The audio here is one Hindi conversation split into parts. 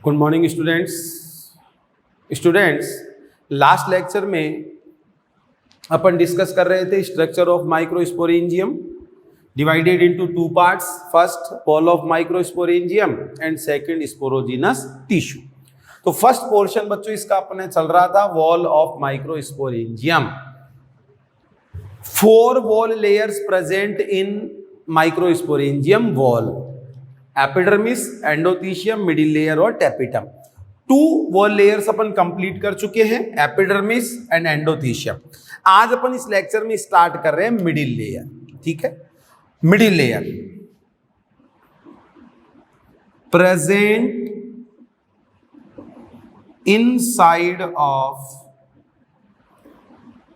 Good morning students last lecture में अपन डिस्कस कर रहे थे structure of microsporangium divided into two parts. First wall of microsporangium and second sporogenous tissue. तो फर्स्ट पोर्शन बच्चों इसका अपने चल रहा था wall of microsporangium. 4 wall layers present in microsporangium wall: epidermis, endothecium, middle layer और टेपिटम। 2 वॉल लेयर्स अपन कंप्लीट कर चुके हैं, एपिडर्मिस एंड एंडोथीशियम। आज अपन इस लेक्चर में स्टार्ट कर रहे हैं मिडिल लेयर। ठीक है, middle layer present inside of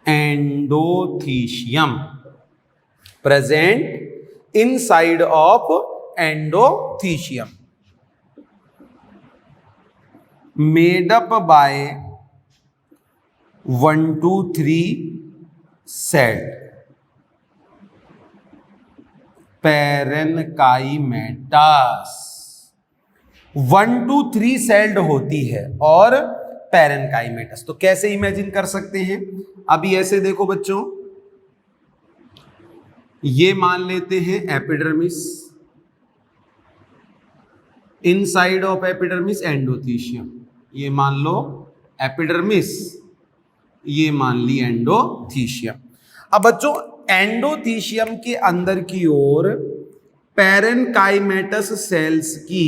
endothecium, present inside of endothecium, made up by 1 to 3 cell parenchymatous. 1 to 3 sailed होती है और पैरेनकाइमेटस। तो कैसे इमेजिन कर सकते हैं? अभी ऐसे देखो बच्चों, ये मान लेते हैं epidermis, inside of epidermis endothecium. ये मान लो एपिडर्मिस, ये मान ली एंडोथीशियम। अब बच्चों एंडोथीशियम के अंदर की ओर पैरेनकाइमेटस सेल्स की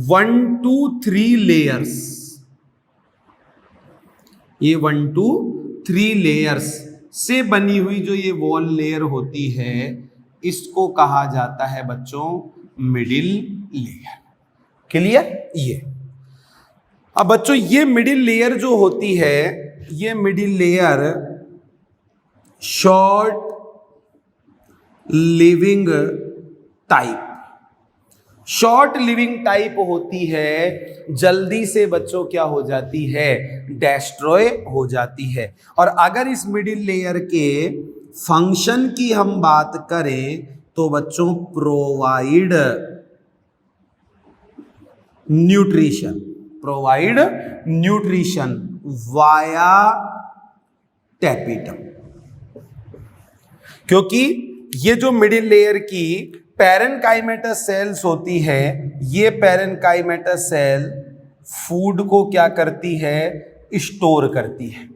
1 to 3 लेयर्स, ये 1 to 3 लेयर्स से बनी हुई जो ये वॉल लेयर होती है, इसको कहा जाता है बच्चों मिडिल लेयर। क्लियर? ये अब बच्चों ये मिडिल लेयर जो होती है, ये middle layer short living type, short living type होती है। जल्दी से बच्चों क्या हो जाती है? डेस्ट्रॉय हो जाती है। और अगर इस मिडिल लेयर के फंक्शन की हम बात करें तो बच्चों provide nutrition, provide nutrition via tapetum. क्योंकि ये जो मिडिल लेयर की पैरेनकाइमेटस सेल्स होती है, ये पैरेनकाइमेटस सेल फूड को क्या करती है? स्टोर करती है।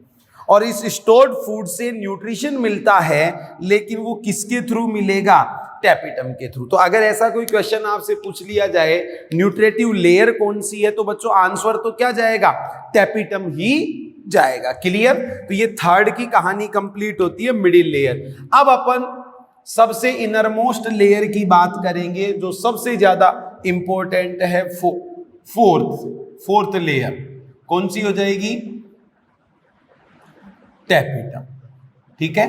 और इस स्टोर्ड फूड से न्यूट्रिशन मिलता है, लेकिन वो किसके थ्रू मिलेगा? टेपिटम के थ्रू। तो अगर ऐसा कोई क्वेश्चन आपसे पूछ लिया जाए न्यूट्रेटिव लेयर कौन सी है, तो बच्चों आंसर तो क्या जाएगा? टेपिटम ही जाएगा। क्लियर? तो ये थर्ड की कहानी कंप्लीट होती है मिडिल लेयर। अब अपन सबसे इनरमोस्ट लेयर की बात करेंगे, जो सबसे ज्यादा इंपॉर्टेंट है, फोर्थ लेयर। कौन सी हो जाएगी? टेपिटम। ठीक है,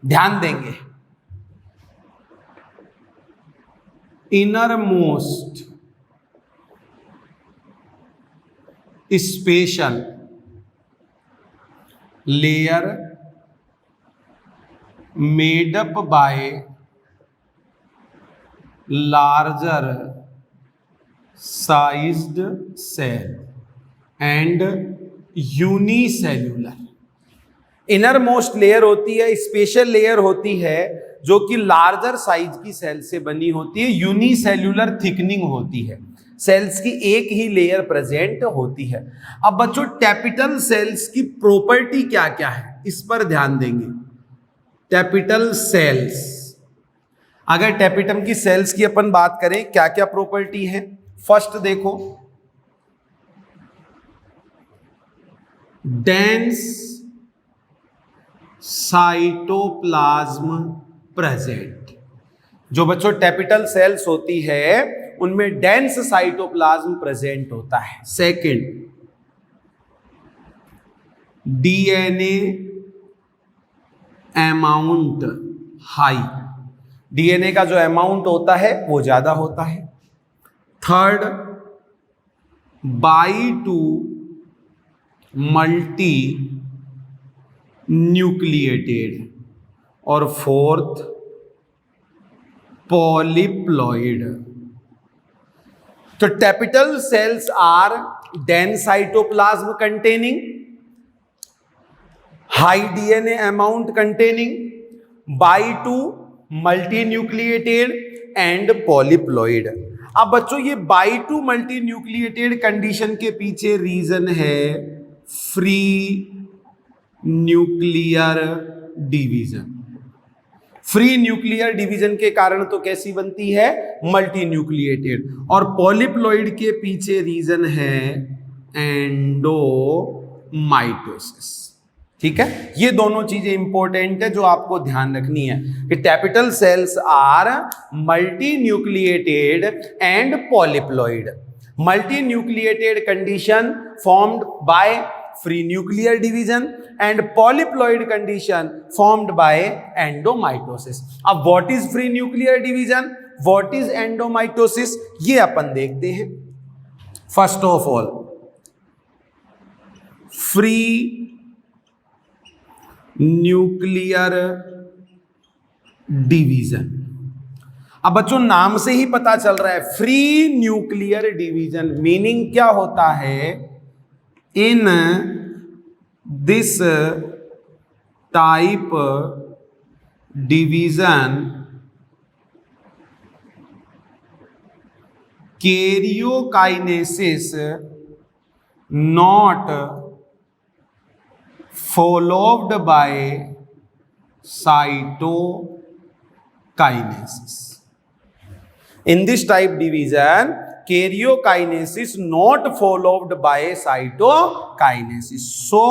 ध्यान देंगे। Innermost special layer made up by larger sized cell and unicellular. Inner most layer होती है, स्पेशल लेयर होती है, जो कि लार्जर साइज की सेल से बनी होती है, यूनिसेल्यूलर थिकनिंग होती है, सेल्स की एक ही लेयर प्रेजेंट होती है। अब बच्चों टेपिटल सेल्स की प्रॉपर्टी क्या क्या है, इस पर ध्यान देंगे। टेपिटल सेल्स, अगर टेपिटम की सेल्स की अपन बात करें, क्या क्या प्रॉपर्टी है? फर्स्ट देखो, डेंस साइटोप्लाज्म प्रेजेंट। जो बच्चों टेपिटल सेल्स होती है उनमें डेंस साइटोप्लाज्म प्रेजेंट होता है। Second, DNA amount high, DNA का जो अमाउंट होता है वो ज्यादा होता है। Third, bi to multinucleated. और फोर्थ, पॉलीप्लॉइड। तो tapetal cells are dense cytoplasm containing, high DNA amount containing, बाई2 मल्टीन्यूक्लिएटेड एंड पॉलीप्लॉइड। अब बच्चों ये बाई2 मल्टीन्यूक्लिएटेड कंडीशन के पीछे रीजन है free nuclear division. Free nuclear division के कारण तो कैसी बनती है, मल्टीन्यूक्लिएटेड। और पॉलीप्लॉइड के पीछे रीजन है एंडोमाइटोसिस। ठीक है, ये दोनों चीजें इंपॉर्टेंट है जो आपको ध्यान रखनी है कि capital cells are multinucleated and polyploid. Multinucleated condition formed by free nuclear division and polyploid condition formed by endomitosis। अब what is free nuclear division, what is endomitosis, ये अपन देखते हैं। First of all free nuclear division. अब बच्चों नाम से ही पता चल रहा है फ्री न्यूक्लियर डिवीजन, मीनिंग क्या होता है, in this type division karyokinesis not followed by cytokinesis। in this type division karyokinesis not followed by cytokinesis, so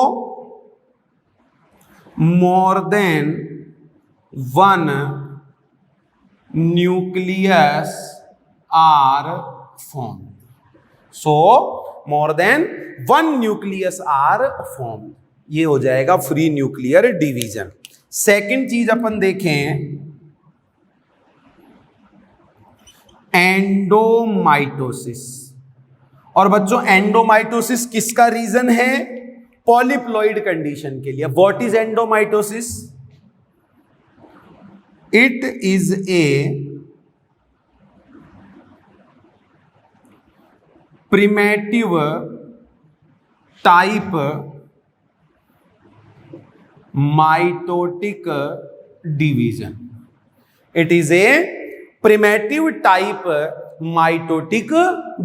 more than one nucleus are formed, so more than one nucleus are formed। ये हो जाएगा फ्री न्यूक्लियर डिवीजन। सेकंड चीज अपन देखें एंडोमाइटोसिस। और बच्चों एंडोमाइटोसिस किसका रीजन है, पॉलीप्लॉइड कंडीशन के लिए। What is एंडोमाइटोसिस, it is A primitive type mitotic division. It is A primitive type mitotic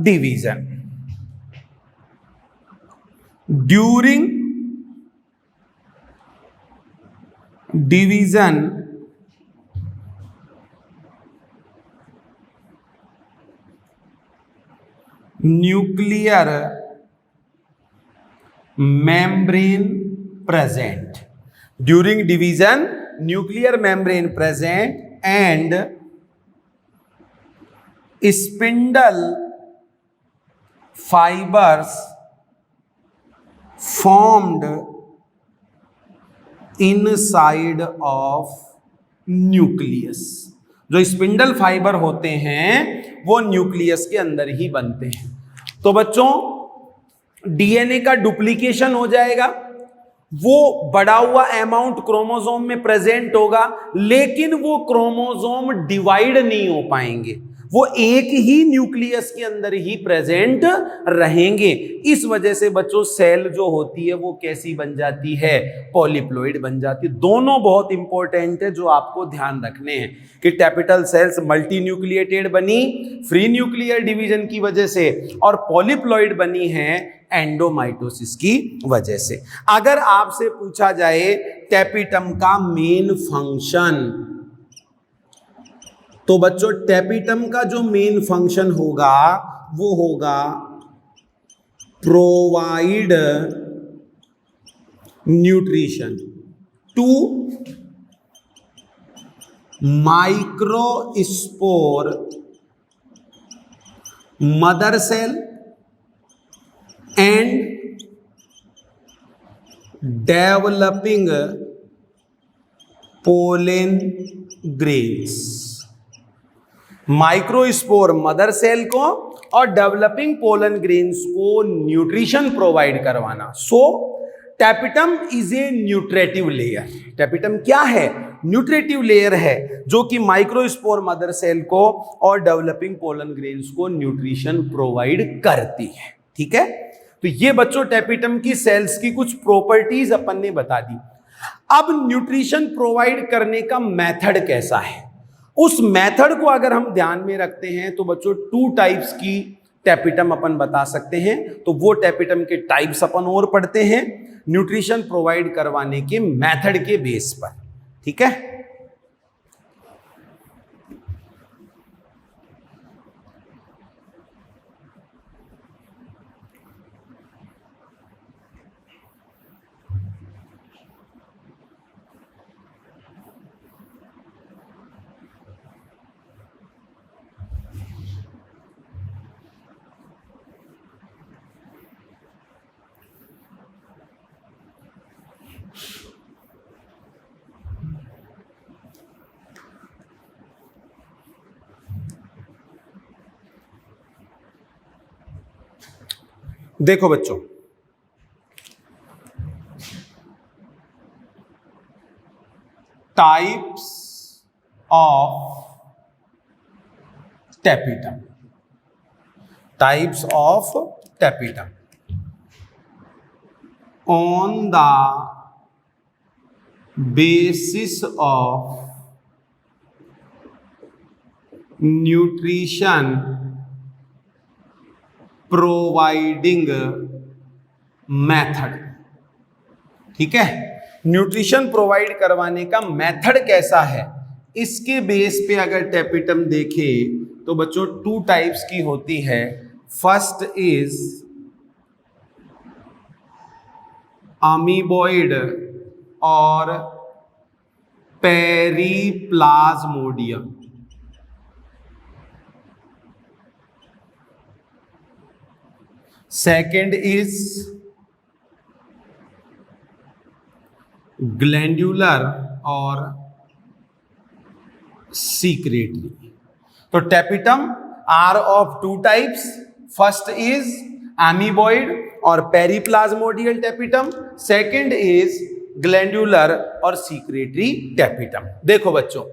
division। during division nuclear membrane present, during division nuclear membrane present and spindle fibers formed inside of nucleus। जो स्पिंडल फाइबर होते हैं वो न्यूक्लियस के अंदर ही बनते हैं। तो बच्चों डीएनए का डुप्लीकेशन हो जाएगा, वो बढ़ा हुआ अमाउंट क्रोमोसोम में प्रेजेंट होगा, लेकिन वो क्रोमोसोम डिवाइड नहीं हो पाएंगे, वो एक ही न्यूक्लियस के अंदर ही प्रेजेंट रहेंगे। इस वजह से बच्चों सेल जो होती है वो कैसी बन जाती है, पॉलीप्लॉइड बन जाती है। दोनों बहुत इंपॉर्टेंट है जो आपको ध्यान रखने हैं कि कैपिटल सेल्स मल्टी न्यूक्लिएटेड बनी फ्री न्यूक्लियर डिवीजन की वजह से, और पॉलीप्लॉइड बनी है एंडोमाइटोसिस की वजह से। अगर आपसे पूछा जाए टैपिटम का मेन फंक्शन, तो बच्चों टैपिटम का जो मेन फंक्शन होगा वो होगा provide nutrition to microspore mother cell and developing pollen grains. Microspore mother cell को और डेवलपिंग पोलन ग्रेन्स को न्यूट्रिशन प्रोवाइड करवाना। So tapetum is a nutritive layer. Tapetum क्या है, न्यूट्रिटिव लेयर है जो कि माइक्रोस्पोर मदर सेल को और डेवलपिंग पोलन ग्रेन्स को न्यूट्रिशन प्रोवाइड करती है। ठीक है, तो ये बच्चों टेपिटम की सेल्स की कुछ प्रॉपर्टीज अपन ने बता दी। अब न्यूट्रिशन प्रोवाइड करने का मेथड कैसा है, उस मेथड को अगर हम ध्यान में रखते हैं तो बच्चों 2 टाइप्स की टेपिटम अपन बता सकते हैं। तो वो टेपिटम के टाइप्स अपन और पढ़ते हैं न्यूट्रिशन प्रोवाइड करवाने के मेथड के बेस पर। ठीक है, देखो बच्चों, types of tapetum, types of tapetum on the basis of nutrition providing method. ठीक है, न्यूट्रिशन प्रोवाइड करवाने का मेथड कैसा है, इसके बेस पे अगर टेपिटम देखें तो बच्चों 2 टाइप्स की होती है। फर्स्ट इज अमीबॉइड और पेरीप्लाज्मोडियम। सेकेंड इज ग्लैंडुलर और सीक्रेटरी। तो tapetum are of 2 types, first is amoeboid और periplasmodial tapetum, second is glandular और सीक्रेटरी टेपिटम। देखो बच्चों,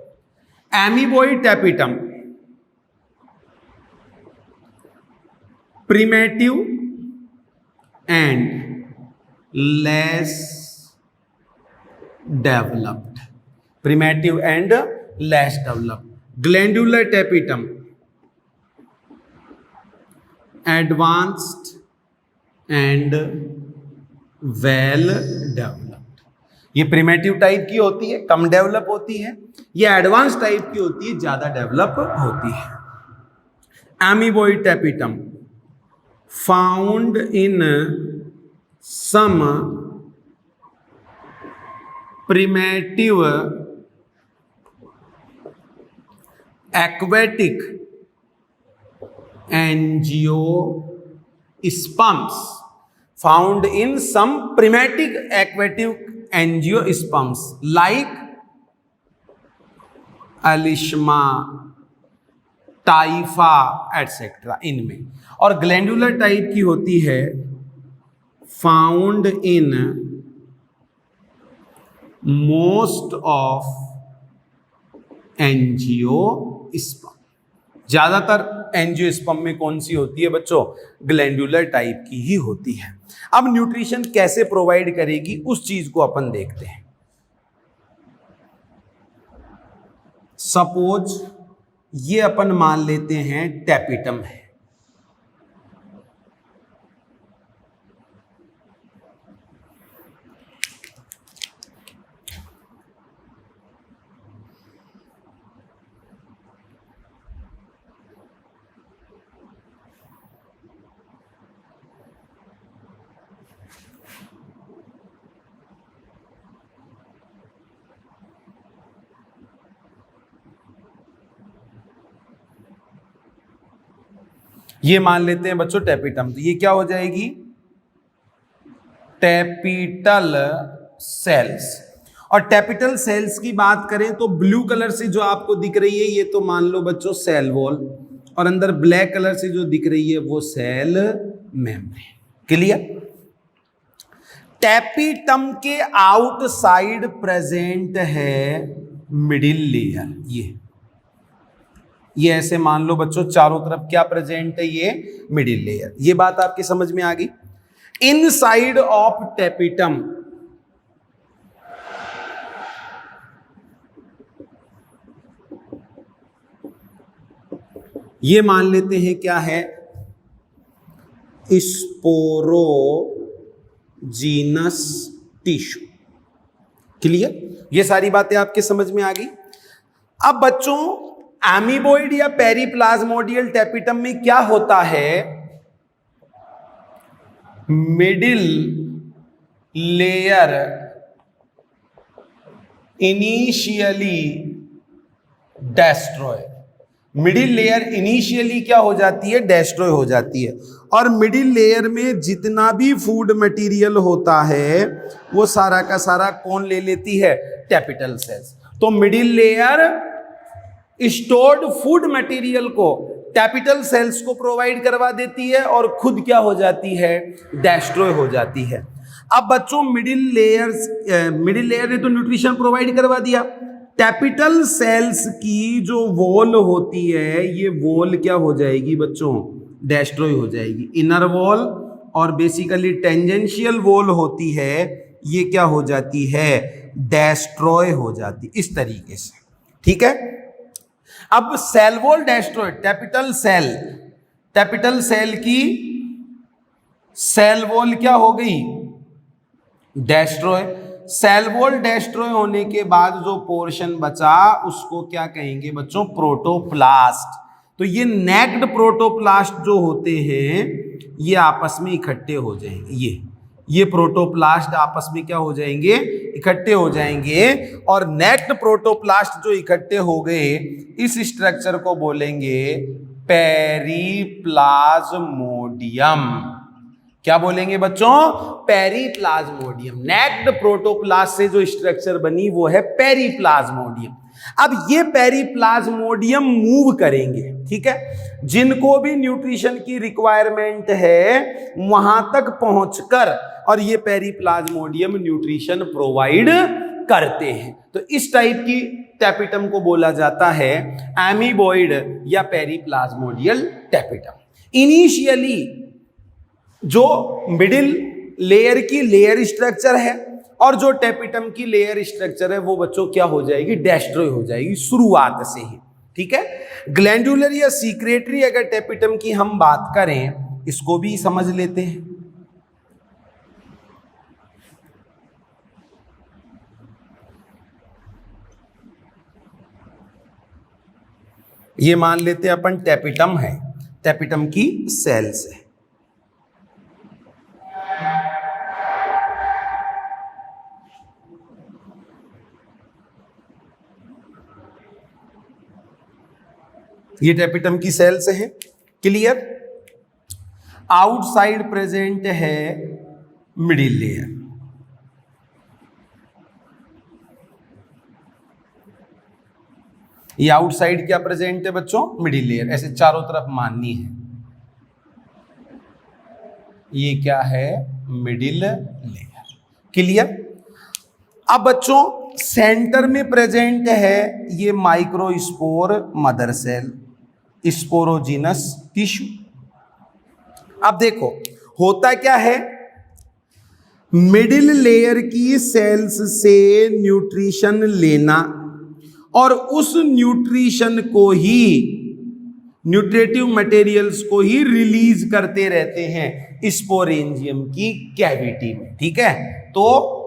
amoeboid tapetum primitive and less developed, primitive and less developed. Glandular tapetum advanced and well developed. ये प्रिमेटिव टाइप की होती है, कम डेवलप होती है। ये एडवांस टाइप की होती है, ज्यादा डेवलप होती है। Amoeboid tapetum found in some primitive aquatic angiosperms, found in some primitive aquatic angiosperms like Alishma, Typha etcetera इनमें। और ग्लैंडुलर टाइप की होती है found in most of angiosperm. ज्यादातर एंजियोस्पर्म में कौन सी होती है बच्चों, ग्लैंडुलर टाइप की ही होती है। अब न्यूट्रिशन कैसे प्रोवाइड करेगी उस चीज को अपन देखते हैं। सपोज ये अपन मान लेते हैं टेपिटम है, ये मान लेते हैं बच्चों टेपिटम। तो ये क्या हो जाएगी, टेपिटल सेल्स। और टेपिटल सेल्स की बात करें तो ब्लू कलर से जो आपको दिख रही है ये तो मान लो बच्चों सेल वॉल, और अंदर ब्लैक कलर से जो दिख रही है वो सेल मेम्ब्रेन। क्लियर। टेपिटम के आउटसाइड प्रेजेंट है मिडिल लेयर। ये ऐसे मान लो बच्चों, चारों तरफ क्या प्रेजेंट है, ये मिडिल लेयर। ये बात आपकी समझ में आ गई। इनसाइड ऑफ टेपिटम, ये मान लेते हैं क्या है, स्पोरोजीनस टिश्यू। क्लियर? ये सारी बातें आपके समझ में आ गई। अब बच्चों एमीबोइड या पेरीप्लाज्मोडियल टेपिटम में क्या होता है, middle layer initially destroy. Middle layer initially क्या हो जाती है, डेस्ट्रॉय हो जाती है। और मिडिल लेयर में जितना भी फूड मटेरियल होता है वो सारा का सारा कौन ले लेती है, टेपिटल सेल्स। तो middle layer stored food material को टेपिटल सेल्स को प्रोवाइड करवा देती है और खुद क्या हो जाती है, डेस्ट्रॉय हो जाती है। अब बच्चों मिडिल लेयर ने तो न्यूट्रिशन प्रोवाइड करवा दिया, कैपिटल सेल्स की जो वॉल होती है, ये वॉल क्या हो जाएगी बच्चों, डेस्ट्रॉय हो जाएगी। इनर वॉल और बेसिकली टेंजेंशियल वॉल होती है, ये क्या हो जाती है, डेस्ट्रॉय हो जाती, इस तरीके से। ठीक है। अब cell wall destroy, capital cell की सेल वॉल क्या हो गई, डेस्ट्रॉय। सेल वॉल डेस्ट्रॉय होने के बाद जो पोर्शन बचा उसको क्या कहेंगे बच्चों, प्रोटोप्लास्ट। तो ये नेक्ड प्रोटोप्लास्ट जो होते हैं ये आपस में इकट्ठे हो जाएंगे, ये प्रोटोप्लास्ट आपस में क्या हो जाएंगे, इकट्ठे हो जाएंगे। और नेक्ड प्रोटोप्लास्ट जो इकट्ठे हो गए, इस स्ट्रक्चर को बोलेंगे पेरीप्लाज्मोडियम। क्या बोलेंगे बच्चों, पेरीप्लाज्मोडियम। नेक्ड प्रोटोप्लास्ट से जो स्ट्रक्चर बनी वो है पेरीप्लाज्मोडियम। अब ये पेरीप्लाज्मोडियम मूव करेंगे, ठीक है, जिनको भी न्यूट्रिशन की रिक्वायरमेंट है वहां तक पहुंचकर, और ये पेरीप्लाज्मोडियम न्यूट्रिशन प्रोवाइड करते हैं। तो इस टाइप की टेपिटम को बोला जाता है एमीबॉइड या पेरीप्लाज्मोडियल टेपिटम। इनिशियली जो मिडिल लेयर की लेयर स्ट्रक्चर है और जो टेपिटम की लेयर स्ट्रक्चर है वो बच्चों क्या हो जाएगी, डेस्ट्रॉय हो जाएगी शुरुआत से ही। ठीक है। ग्लैंडुलर या सीक्रेटरी अगर टेपिटम की हम बात करें, इसको भी समझ लेते हैं। ये मान लेते हैं अपन टेपिटम है, टेपिटम की सेल्स है। ये टेपिटम की सेल्स है। क्लियर। आउटसाइड प्रेजेंट है मिडिल लेयर। ये आउटसाइड क्या प्रेजेंट है बच्चों, मिडिल लेयर। ऐसे चारों तरफ माननी है, ये क्या है, मिडिल लेयर। क्लियर। अब बच्चों सेंटर में प्रेजेंट है ये microspore mother cell, sporogenous tissue. अब देखो होता क्या है, मिडिल लेयर की सेल्स से न्यूट्रिशन लेना और उस न्यूट्रिशन को ही, न्यूट्रेटिव मटेरियल्स को ही रिलीज करते रहते हैं स्पोरेंजियम की कैविटी में। ठीक है। तो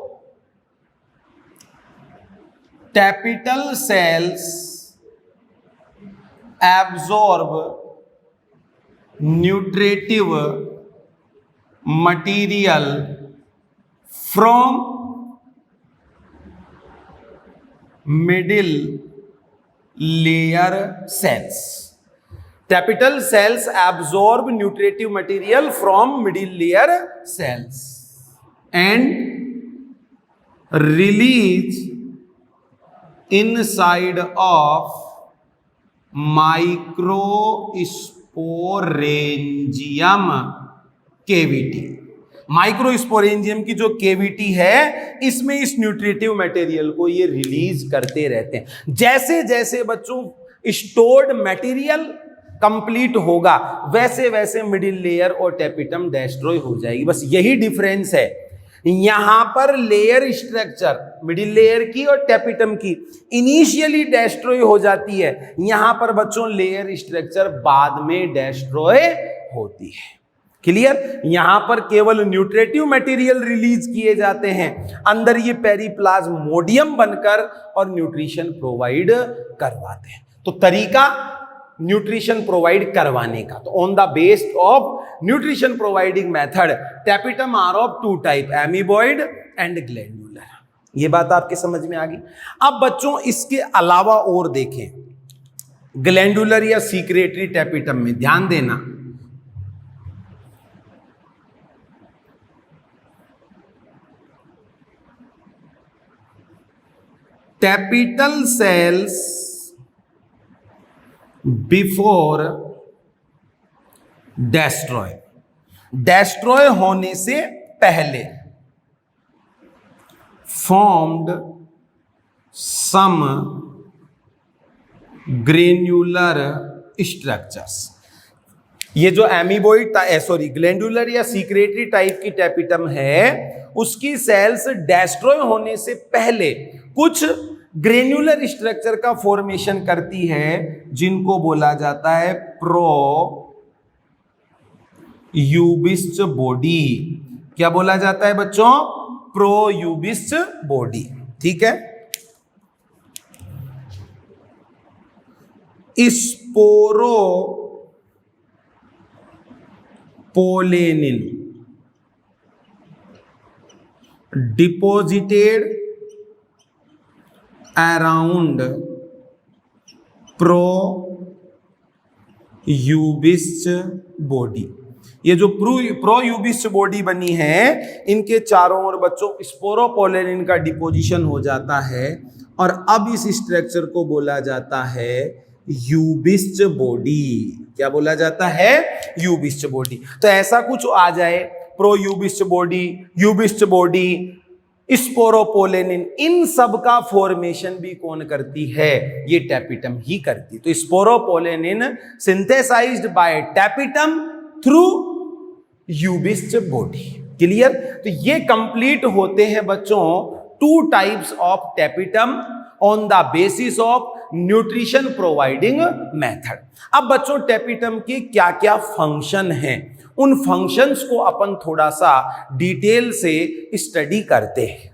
capital cells absorb nutritive material from middle layer cells. Capital cells absorb nutritive material from middle layer cells and release inside of microsporangium cavity। Microsporangium की जो केविटी है इसमें इस न्यूट्रिटिव मटेरियल को ये रिलीज करते रहते हैं। जैसे जैसे बच्चों स्टोर्ड मटेरियल कंप्लीट होगा वैसे वैसे मिडिल लेयर और टेपिटम डिस्ट्रॉय हो जाएगी। बस यही डिफरेंस है, यहां पर लेयर स्ट्रक्चर मिडिल लेयर की और टेपिटम की इनिशियली डिस्ट्रॉय हो जाती है, यहां पर बच्चों लेयर स्ट्रक्चर बाद में डिस्ट्रॉय होती है। क्लियर? यहां पर केवल न्यूट्रिटिव मटेरियल रिलीज किए जाते हैं, अंदर ये पेरिप्लाज्मोडियम बनकर और न्यूट्रिशन प्रोवाइड करवाते हैं। तो तरीका न्यूट्रिशन प्रोवाइड करवाने का, तो on the based of nutrition providing method tapetum are of two type, amoeboid and glandular. ये बात आपके समझ में आ गई। अब बच्चों इसके अलावा और देखें, ग्लैंडुलर या सीक्रेटरी टेपिटम में ध्यान देना, टेपिटल सेल्स बिफोर डिस्ट्रॉय होने से पहले फॉर्म्ड सम ग्रेन्युलर स्ट्रक्चर्स। ये जो एमीबॉइड ग्लैंडुलर या सीक्रेटरी टाइप की टेपिटम है, उसकी सेल्स डिस्ट्रॉय होने से पहले कुछ ग्रेन्युलर स्ट्रक्चर का फॉर्मेशन करती है जिनको बोला जाता है प्रो यूबिस्ट बॉडी। क्या बोला जाता है बच्चों? Pro Ubisch body. ठीक है। Sporopollenin deposited around pro Ubisch body. ये जो प्रो यूबिस्ट बॉडी बनी है, इनके चारों ओर बच्चों स्पोरोपोलेनिन का डिपोजिशन हो जाता है और अब इस स्ट्रक्चर को बोला जाता है यूबिस्ट बॉडी। क्या बोला जाता है? यूबिस्ट बॉडी। तो ऐसा कुछ आ जाए, प्रो यूबिस्ट बॉडी, स्पोरोपोलेनिन, इन सब का फॉर्मेशन भी कौन करती है? ये टेपिटम ही करती। तो sporopollenin synthesized by tapetum through Ubisch body. Clear? तो ये कंप्लीट होते हैं बच्चों two types of tapetum on the basis of nutrition providing method. अब बच्चों टेपिटम के क्या क्या फंक्शन हैं, उन फंक्शंस को अपन थोड़ा सा डिटेल से स्टडी करते हैं।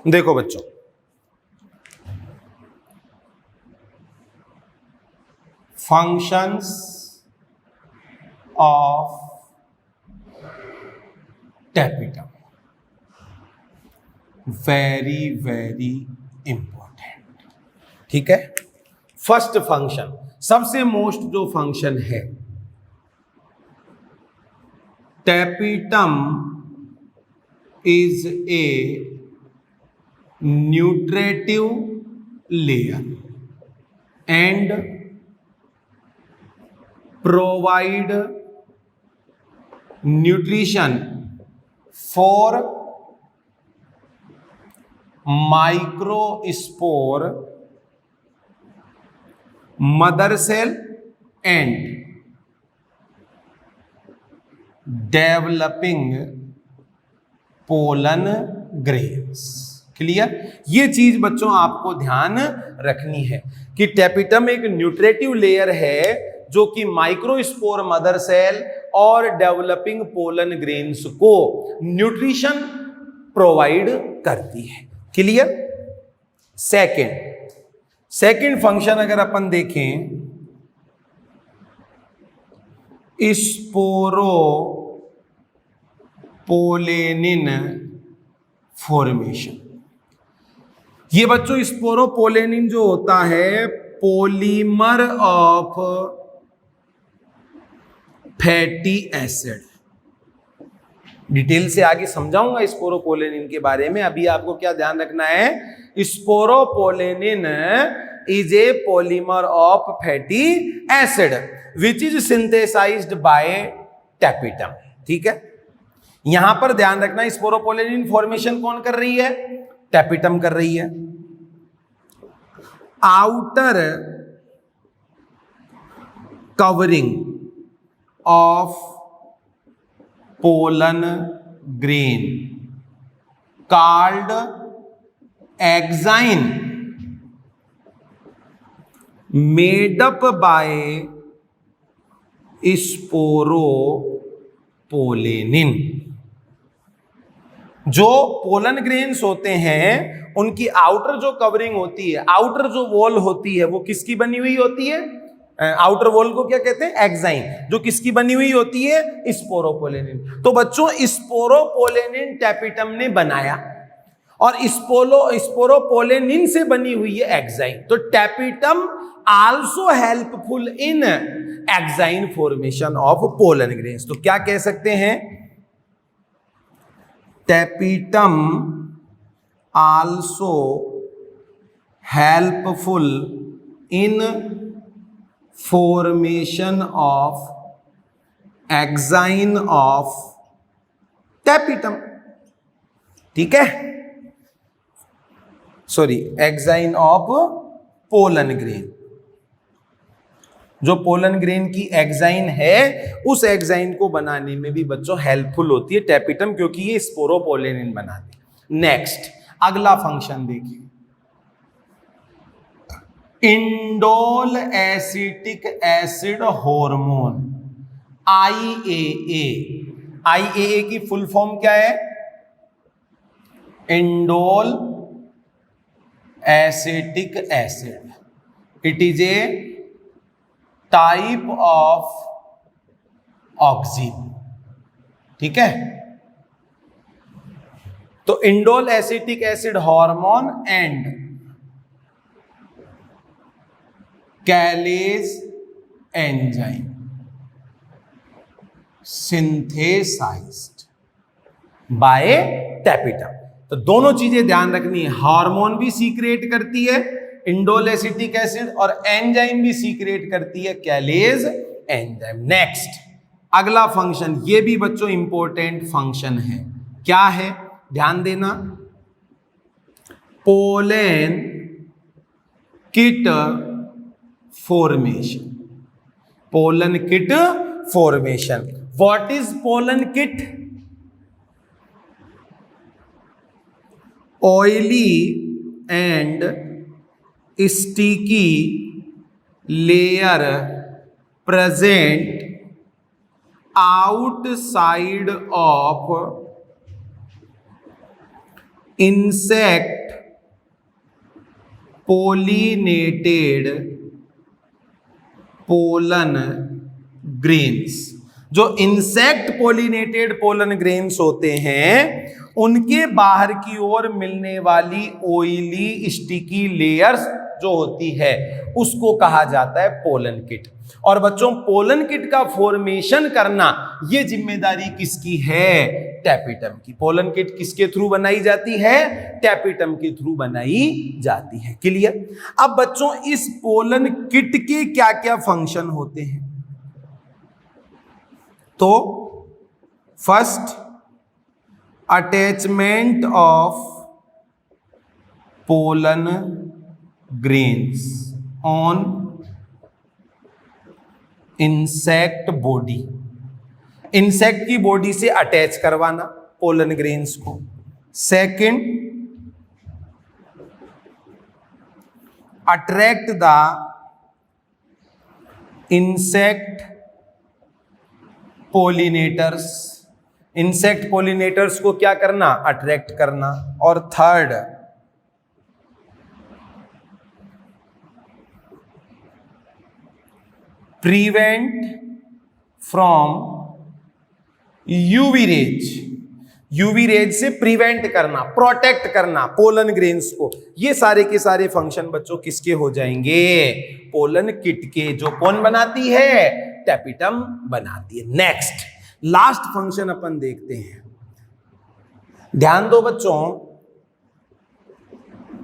देखो बच्चों, functions of tapetum very very important. ठीक है। फर्स्ट फंक्शन, सबसे मोस्ट जो फंक्शन है, tapetum is a nutritive layer and provide nutrition for microspore, mother cell and developing pollen grains। Clear? ये चीज बच्चों आपको ध्यान रखनी है कि टेपिटम एक न्यूट्रेटिव लेयर है जो कि माइक्रोस्पोर मदर सेल और डेवलपिंग पोलन ग्रेन्स को न्यूट्रिशन प्रोवाइड करती है। क्लियर? सेकंड फंक्शन अगर अपन देखें, स्पोरोपोलेनिन फॉर्मेशन। ये बच्चों स्पोरोपोलेनिन जो होता है polymer of fatty acid. Detail से आगे समझाऊंगा स्पोरोपोलेनिन के बारे में। अभी आपको क्या ध्यान रखना है, sporopollenin is a polymer of fatty acid which is synthesized by tapetum. ठीक है, यहां पर ध्यान रखना स्पोरोपोलेनिन फॉर्मेशन कौन कर रही है, टैपिटम कर रही है। Outer covering of pollen grain called exine made up bye sporopollenin. जो पोलन ग्रेन्स होते हैं उनकी आउटर जो कवरिंग होती है, आउटर जो वॉल होती है, वो किसकी बनी हुई होती है, आउटर वॉल को क्या कहते हैं, एक्साइन, जो किसकी बनी हुई होती है, स्पोरोपोलेनिन। तो बच्चों स्पोरोपोलेनिन टैपिटम ने बनाया और स्पोरोपोलेनिन से बनी हुई है एक्साइन। तो tapetum also helpful in exine formation of pollen grains. तो क्या कह सकते हैं, tapetum also helpful in formation of exine of tapetum. ठीक है, sorry, exine of pollen grain. जो पोलन ग्रेन की एक्साइन है उस एक्साइन को बनाने में भी बच्चों हेल्पफुल होती है टैपिटम, क्योंकि ये स्पोरोपोलेनिन बनाती है। नेक्स्ट अगला फंक्शन देखिए, indole acetic acid hormone IAA। IAA की फुल फॉर्म क्या है, indole acetic acid. It is a type of auxin. ठीक है, तो indole acetic acid hormone and callase enzyme synthesized by tapetum. तो दोनों चीजें ध्यान रखनी है, हार्मोन भी सीक्रेट करती है इंडोल एसिटिक एसिड और एंजाइम भी सीक्रेट करती है कैलेज एंजाइम। नेक्स्ट अगला फंक्शन, ये भी बच्चों इंपॉर्टेंट फंक्शन है, क्या है ध्यान देना, pollen kit formation. Pollen kit formation. What is pollen kit, oily and sticky layer present outside of insect pollinated pollen grains। जो इंसेक्ट पोलिनेटेड पोलन ग्रेन्स होते हैं उनके बाहर की ओर मिलने वाली ऑयली स्टिकी लेयर्स जो होती है उसको कहा जाता है पोलन किट। और बच्चों पोलन किट का फॉर्मेशन करना ये जिम्मेदारी किसकी है, टैपिटम की। पोलन किट किसके थ्रू बनाई जाती है, टैपिटम के थ्रू बनाई जाती है। क्लियर। अब बच्चों इस पोलन किट के क्या क्या फंक्शन होते हैं, तो first attachment of pollen grains on insect body, insect की बॉडी से अटैच करवाना पोलन ग्रेन्स को। Second, attract the insect pollinators, insect pollinators को क्या करना, अट्रैक्ट करना। और third, prevent from UV rays, UV rays से प्रिवेंट करना, प्रोटेक्ट करना पोलन ग्रेन्स को। ये सारे के सारे फंक्शन बच्चों किसके हो जाएंगे? पोलन किट के, जो कौन बनाती है? टैपिटम बनाती है। नेक्स्ट लास्ट फंक्शन अपन देखते हैं, ध्यान दो बच्चों।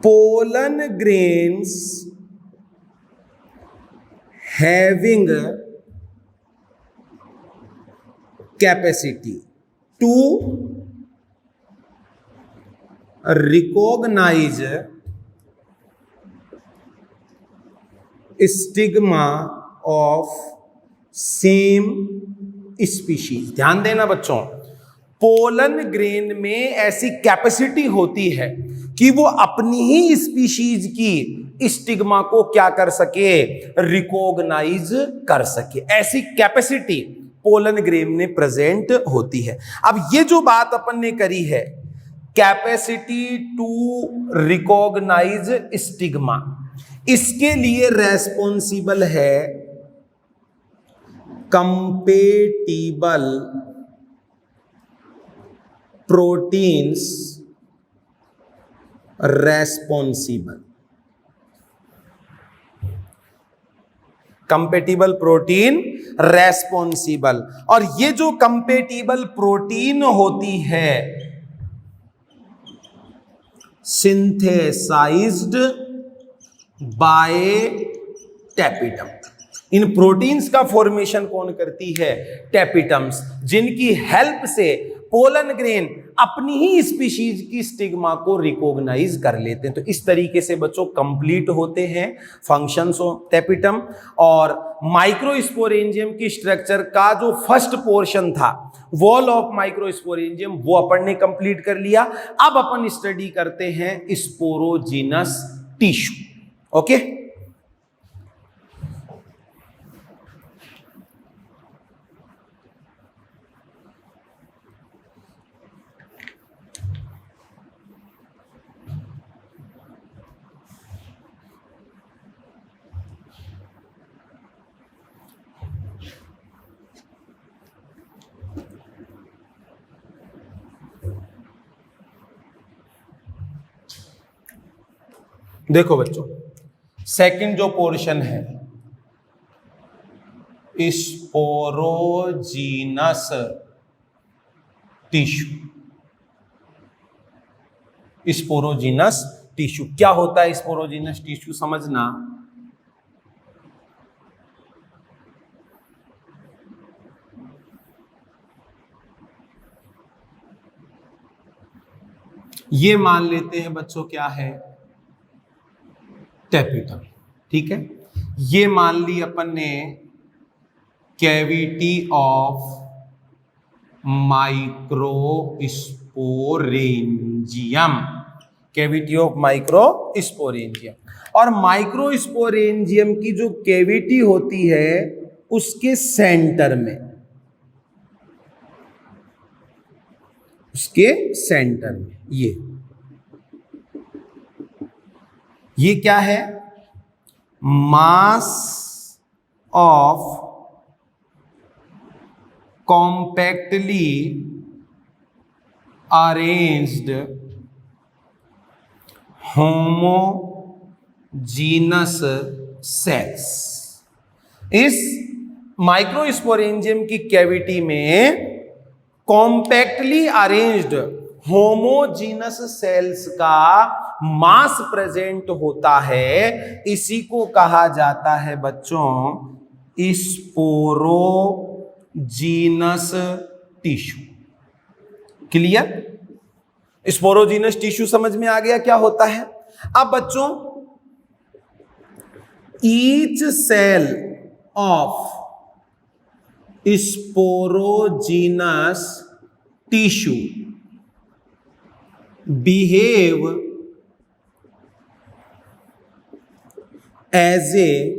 Pollen grains having capacity to recognize stigma of same species. ध्यान देना बच्चों, पोलन ग्रेन में ऐसी कैपेसिटी होती है कि वो अपनी ही स्पीशीज की स्टिग्मा को क्या कर सके? रिकॉग्नाइज कर सके। ऐसी कैपेसिटी पोलन ग्रेन में प्रेजेंट होती है। अब ये जो बात अपन ने करी है, कैपेसिटी टू रिकॉग्नाइज स्टिग्मा, इसके लिए रेस्पॉन्सिबल है compatible proteins responsible, compatible protein responsible. और ये जो कंपेटिबल प्रोटीन होती है synthesized by tapetum. In proteins का फॉर्मेशन कौन करती है? टैपिटम्स, जिनकी हेल्प से पोलन ग्रेन अपनी ही स्पीशीज की स्टिग्मा को रिकॉग्नाइज कर लेते हैं। तो इस तरीके से बच्चों कंप्लीट होते हैं फंक्शंस ऑफ टैपिटम। और माइक्रोस्पोरेंजियम की स्ट्रक्चर का जो फर्स्ट पोर्शन था, वॉल ऑफ माइक्रोस्पोरेंजियम, वो अपन ने कंप्लीट कर लिया। अब अपन स्टडी करते हैं स्पोरोजीनस टिश्यू। ओके, देखो बच्चों, सेकंड जो पोर्शन है स्पोरोजीनस टिश्यू। स्पोरोजीनस टिश्यू क्या होता है? स्पोरोजीनस टिश्यू समझना, ये मान लेते हैं बच्चों क्या है? टैपिटम। ठीक है, ये मान ली अपन ने cavity of microsporangium, cavity of microsporangium. और माइक्रोस्पोरेंजियम की जो कैविटी होती है उसके सेंटर में, उसके सेंटर में ये क्या है? Mass of compactly arranged homogeneous cells. इस माइक्रोस्पोरेंजियम की कैविटी में कॉम्पैक्टली अरेंज्ड होमोजीनस सेल्स का मास प्रेजेंट होता है। इसी को कहा जाता है बच्चों sporogenous tissue. Clear? Sporogenous tissue समझ में आ गया क्या होता है? अब बच्चों, each cell of sporogenous tissue behave as a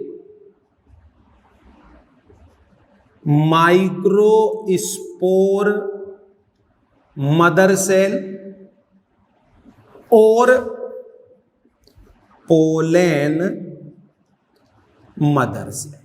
microspore mother cell or pollen mother cell।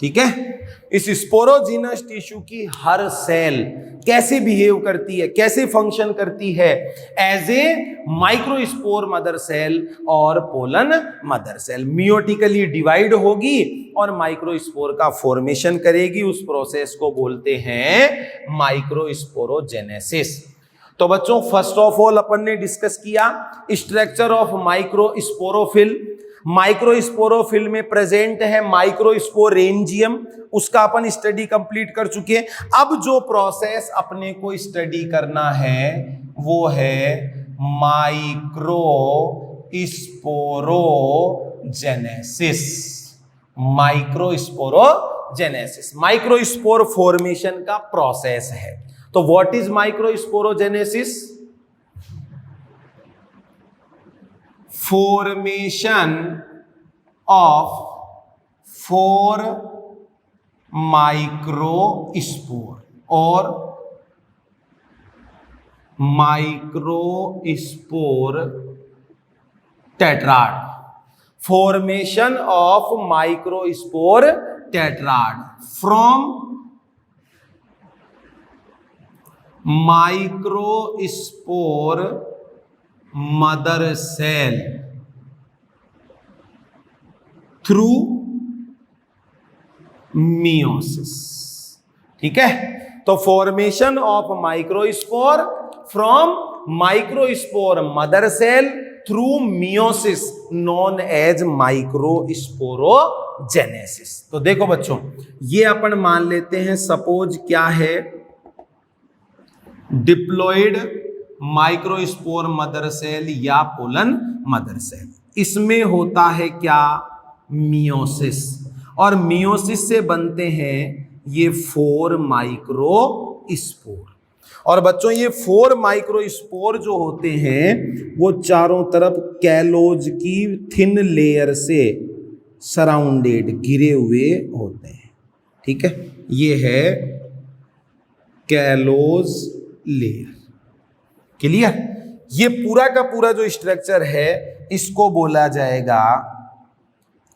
ठीक है। इस स्पोरोजीनस टिश्यू की हर सेल कैसे बिहेव करती है, कैसे फंक्शन करती है, as a microspore mother cell और pollen mother cell. Meiotically divide होगी और माइक्रोस्पोर का फॉर्मेशन करेगी। उस प्रोसेस को बोलते हैं माइक्रोस्पोरोजेनेसिस। तो बच्चों फर्स्ट ऑफ ऑल अपन ने डिस्कस किया स्ट्रक्चर ऑफ माइक्रोस्पोरोफिल। माइक्रोस्पोरोफिल में प्रेजेंट है माइक्रोस्पोरेंजियम, उसका अपन स्टडी कंप्लीट कर चुके हैं। अब जो प्रोसेस अपने को स्टडी करना है वो है माइक्रोस्पोरोजेनेसिस। माइक्रोस्पोरोजेनेसिस माइक्रोस्पोर फॉर्मेशन का प्रोसेस है। तो what is microsporogenesis? Formation of 4 microspore और microspore tetrad. Formation of microspore tetrad from microspore mother cell through meiosis. ठीक है, तो formation of microspore from microspore mother cell through meiosis known as microsporogenesis. तो देखो बच्चों, ये अपन मान लेते हैं सपोज क्या है, डिप्लॉयड माइक्रोस्पोर मदर सेल या पोलन मदर सेल। इसमें होता है क्या, मियोसिस, और मियोसिस से बनते हैं ये 4 माइक्रोस्पोर। और बच्चों ये 4 माइक्रोस्पोर जो होते हैं वो चारों तरफ कैलोज की थिन लेयर से सराउंडेड घिरे हुए होते हैं। ठीक है, ये है कैलोज लेयर। क्लियर? ये पूरा का पूरा जो स्ट्रक्चर है इसको बोला जाएगा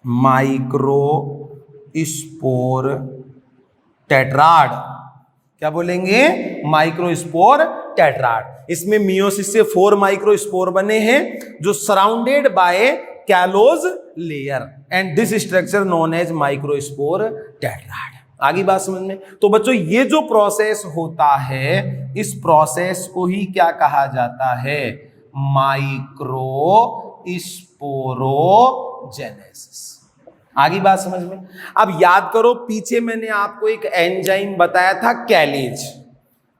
माइक्रोस्पोर टेट्राड। क्या बोलेंगे? Microspore tetrad. इसमें मियोसिस से 4 माइक्रोस्पोर बने हैं जो surrounded by callose layer and this structure known as microspore tetrad. आगे बात समझ में? तो बच्चों ये जो प्रोसेस होता है इस प्रोसेस को ही क्या कहा जाता है, माइक्रोस्पोरोजेनेसिस। आगे बात समझ में? अब याद करो पीछे मैंने आपको एक एंजाइम बताया था कैलेज,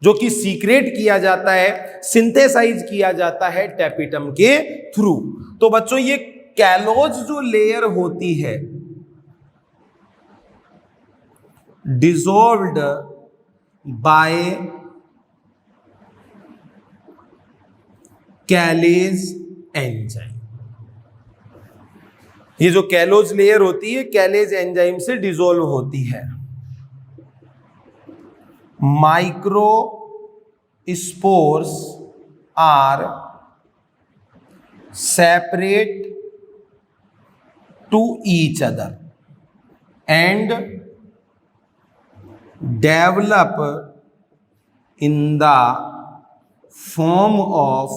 जो कि सीक्रेट किया जाता है, सिंथेसाइज किया जाता है टेपिटम के थ्रू। तो बच्चों ये कैलोज जो लेयर होती है dissolved by कैलेज एंजाइम। ये जो कैलोज लेयर होती है कैलेज एंजाइम से डिसॉल्व होती है। Micro spores are separate to each other and develop in the form of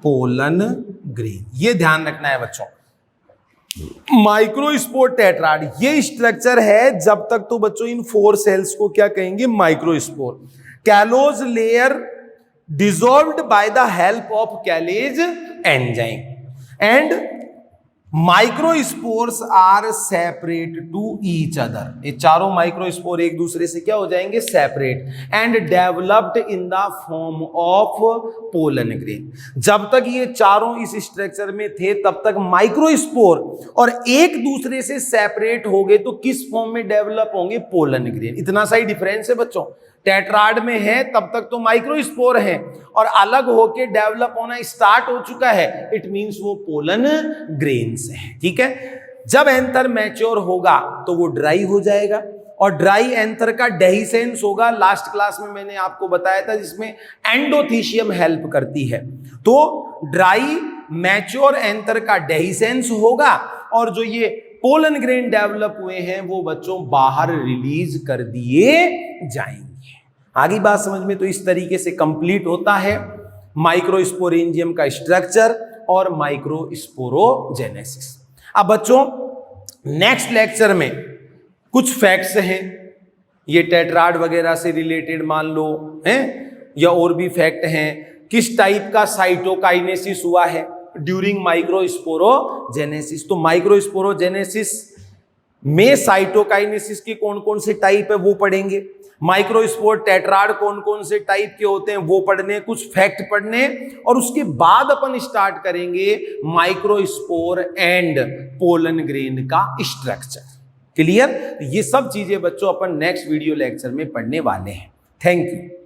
pollen grain. ये ध्यान रखना है बच्चों। माइक्रोस्पोर टेट्राड ये स्ट्रक्चर है, जब तक तो बच्चों इन 4 सेल्स को क्या कहेंगे, microspore. Callose layer dissolved by the help of callase enzyme and microspores are separate to each other. ये चारों माइक्रोस्पोर एक दूसरे से क्या हो जाएंगे, separate and developed in the form of pollen grain. जब तक ये चारों इस स्ट्रक्चर में थे तब तक माइक्रोस्पोर, और एक दूसरे से सेपरेट हो गए तो किस फॉर्म में डेवलप होंगे, पोलन ग्रेन। इतना सा ही डिफरेंस है बच्चों। टेट्राड में है तब तक तो माइक्रोस्पोर है, और अलग होके डेवलप होना स्टार्ट हो चुका है, इट मींस वो पोलन ग्रेन्स है। ठीक है, जब एंथर मैच्योर होगा तो वो ड्राई हो जाएगा, और ड्राई एंथर का डेहिसेंस होगा। लास्ट क्लास में मैंने आपको बताया था जिसमें एंडोथीशियम हेल्प करती है। तो ड्राई मैच्योर एंथर का डेहिसेंस होगा, और जो ये पोलन ग्रेन डेवलप हुए हैं वो बच्चों बाहर रिलीज कर दिए जाएंगे। आगे बात समझ में? तो इस तरीके से कंप्लीट होता है माइक्रोस्पोरेंजियम का स्ट्रक्चर और माइक्रोस्पोरोजेनेसिस। अब बच्चों नेक्स्ट लेक्चर में कुछ फैक्ट्स हैं, ये टेट्राड वगैरह से रिलेटेड मान लो हैं, या और भी फैक्ट हैं, किस टाइप का साइटोकाइनेसिस हुआ है ड्यूरिंग माइक्रोस्पोरोजेनेसिस। तो माइक्रोस्पोरोजेनेसिस में साइटोकाइनेसिस के कौन कौन से टाइप है वो पढ़ेंगे, माइक्रोस्पोर टेट्राड कौन कौन से टाइप के होते हैं वो पढ़ने, कुछ फैक्ट पढ़ने, और उसके बाद अपन स्टार्ट करेंगे माइक्रोस्पोर एंड पोलन ग्रेन का स्ट्रक्चर। क्लियर? ये सब चीजें बच्चों अपन नेक्स्ट वीडियो लेक्चर में पढ़ने वाले हैं। Thank you.